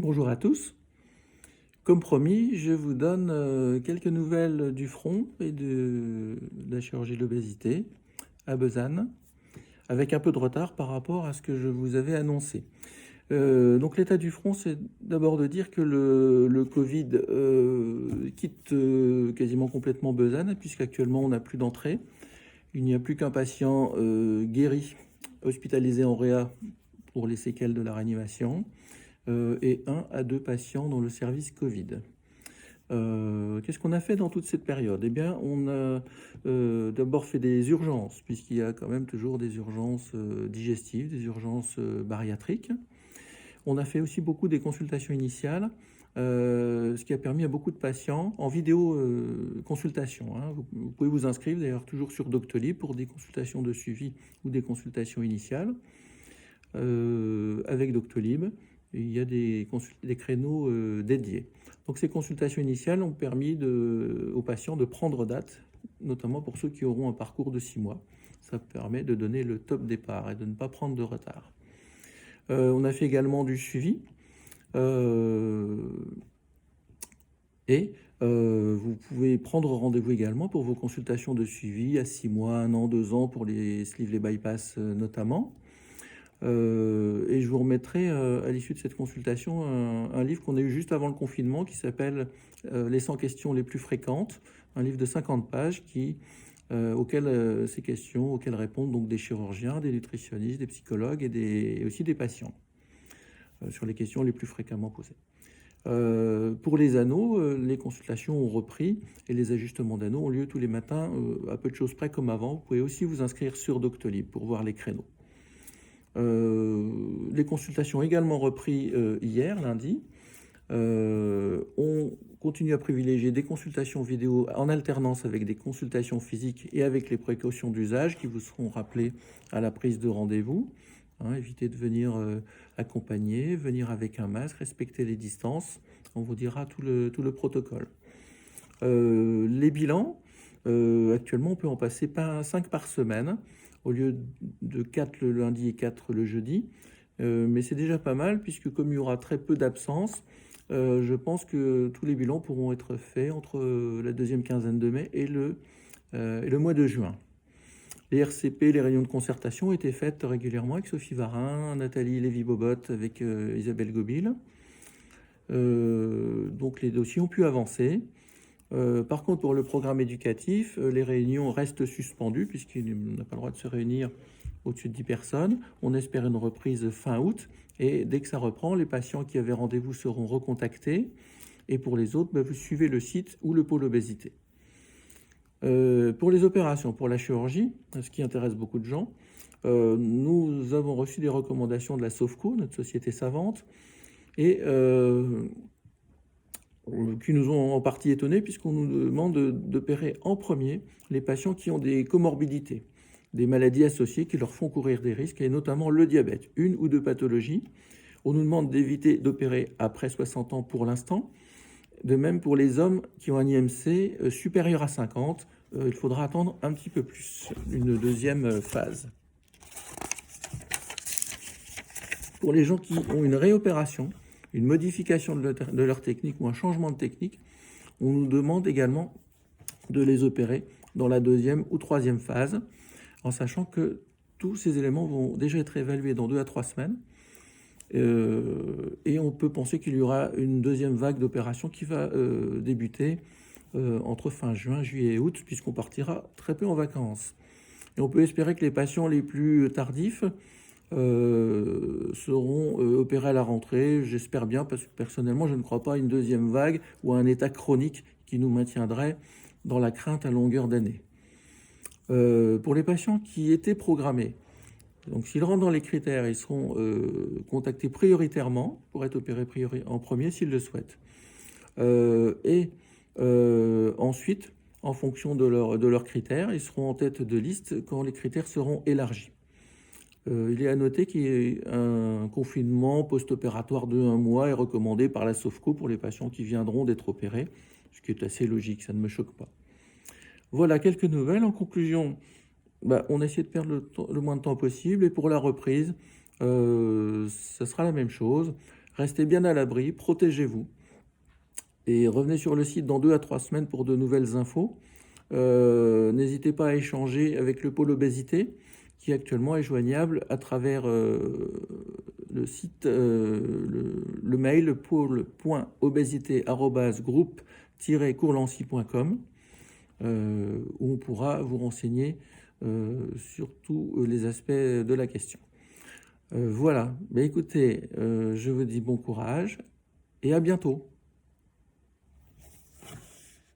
Bonjour à tous. Comme promis, je vous donne quelques nouvelles du front et de la chirurgie de l'obésité à Besançon, avec un peu de retard par rapport à ce que je vous avais annoncé. Donc l'état du front, c'est d'abord de dire que le Covid quitte quasiment complètement Besançon, puisqu'actuellement on n'a plus d'entrée. Il n'y a plus qu'un patient guéri, hospitalisé en réa pour les séquelles de la réanimation. Et 1 à 2 patients dans le service Covid. Qu'est-ce qu'on a fait dans toute cette période? Eh bien, on a d'abord fait des urgences, puisqu'il y a quand même toujours des urgences digestives, des urgences bariatriques. On a fait aussi beaucoup des consultations initiales, ce qui a permis à beaucoup de patients en vidéo consultation. Hein. Vous pouvez vous inscrire d'ailleurs toujours sur Doctolib pour des consultations de suivi ou des consultations initiales avec Doctolib. Il y a des créneaux dédiés. Donc ces consultations initiales ont permis aux patients de prendre date, notamment pour ceux qui auront un parcours de 6 mois. Ça permet de donner le top départ et de ne pas prendre de retard. On a fait également du suivi. Vous pouvez prendre rendez-vous également pour vos consultations de suivi à 6 mois, 1 an, 2 ans pour les sleeves, les bypass notamment. Et je vous remettrai à l'issue de cette consultation un livre qu'on a eu juste avant le confinement qui s'appelle Les 100 questions les plus fréquentes, un livre de 50 pages auxquelles ces questions, auxquelles répondent donc des chirurgiens, des nutritionnistes, des psychologues et aussi des patients sur les questions les plus fréquemment posées. Pour les anneaux, les consultations ont repris et les ajustements d'anneaux ont lieu tous les matins à peu de choses près comme avant. Vous pouvez aussi vous inscrire sur Doctolib pour voir les créneaux. Les consultations ont également repris hier, lundi. On continue à privilégier des consultations vidéo en alternance avec des consultations physiques et avec les précautions d'usage qui vous seront rappelées à la prise de rendez-vous. Hein, évitez de venir accompagner, venir avec un masque, respecter les distances. On vous dira tout le protocole. Les bilans, actuellement, on peut en passer 5 par semaine au lieu de 4 le lundi et 4 le jeudi. Mais c'est déjà pas mal, puisque comme il y aura très peu d'absence, je pense que tous les bilans pourront être faits entre la deuxième quinzaine de mai et le mois de juin. Les RCP, les réunions de concertation, ont été faites régulièrement avec Sophie Varin, Nathalie Lévy-Bobot, avec Isabelle Gobil. Donc les dossiers ont pu avancer. Par contre, pour le programme éducatif, les réunions restent suspendues puisqu'il n'a pas le droit de se réunir au-dessus de 10 personnes. On espère une reprise fin août et dès que ça reprend, les patients qui avaient rendez-vous seront recontactés. Et pour les autres, vous suivez le site ou le pôle obésité. Pour les opérations, pour la chirurgie, ce qui intéresse beaucoup de gens, nous avons reçu des recommandations de la SOFCO, notre société savante, et qui nous ont en partie étonnés puisqu'on nous demande d'opérer en premier les patients qui ont des comorbidités, des maladies associées qui leur font courir des risques, et notamment le diabète, 1 ou 2 pathologies. On nous demande d'éviter d'opérer après 60 ans pour l'instant. De même pour les hommes qui ont un IMC supérieur à 50, il faudra attendre un petit peu plus, une deuxième phase. Pour les gens qui ont une réopération, une modification de leur technique ou un changement de technique, on nous demande également de les opérer dans la deuxième ou troisième phase, en sachant que tous ces éléments vont déjà être évalués dans 2 à 3 semaines. Et on peut penser qu'il y aura une deuxième vague d'opérations qui va débuter entre fin juin, juillet et août, puisqu'on partira très peu en vacances. Et on peut espérer que les patients les plus tardifs seront opérés à la rentrée, j'espère bien, parce que personnellement, je ne crois pas à une deuxième vague ou à un état chronique qui nous maintiendrait dans la crainte à longueur d'année. Pour les patients qui étaient programmés, donc s'ils rentrent dans les critères, ils seront contactés prioritairement pour être opérés en premier s'ils le souhaitent. Ensuite, en fonction de leurs critères, ils seront en tête de liste quand les critères seront élargis. Il est à noter qu'un confinement post-opératoire de 1 mois est recommandé par la SOFCO pour les patients qui viendront d'être opérés, ce qui est assez logique, ça ne me choque pas. Voilà quelques nouvelles. En conclusion, on a essayé de perdre le moins de temps possible, et pour la reprise, ça sera la même chose. Restez bien à l'abri, protégez-vous. Et revenez sur le site dans 2 à 3 semaines pour de nouvelles infos. N'hésitez pas à échanger avec le pôle obésité, qui actuellement est joignable à travers le site, le mail pôle.obésité@groupe-courlancy.com, où on pourra vous renseigner sur tous les aspects de la question. Voilà, écoutez, je vous dis bon courage et à bientôt.